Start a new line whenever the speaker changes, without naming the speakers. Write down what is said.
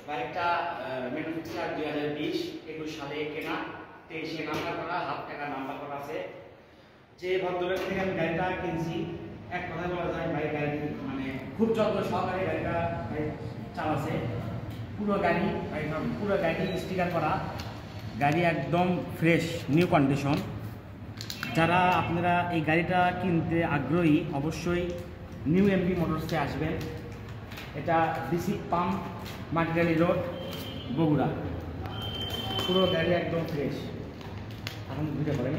বাইকটা ম্যানুফ্যাকচার 2020-21 সালে কেনা, 23-এ নাম্বার করা, হাফ টাকা নাম্বার করা আছে। যে ভদ্রলোক থেকে আমি গাড়িটা কিনছি, এক কথা বলা যায় ভাই গাড়ি মানে খুব যত্ন সহকারে গাড়িটা চালাচ্ছে। পুরো গাড়ি স্টিকার করা, গাড়ি একদম ফ্রেশ নিউ কন্ডিশন। যারা আপনারা এই গাড়িটা কিনতে আগ্রহী অবশ্যই নিউ এমবি মোটরসে আসবেন। এটা ডিসি পাম্প, মাটিরালি রোড, বগুড়া। পুরো গাড়ি একদম ফ্রেশ। এখন ঘুরে পড়েন।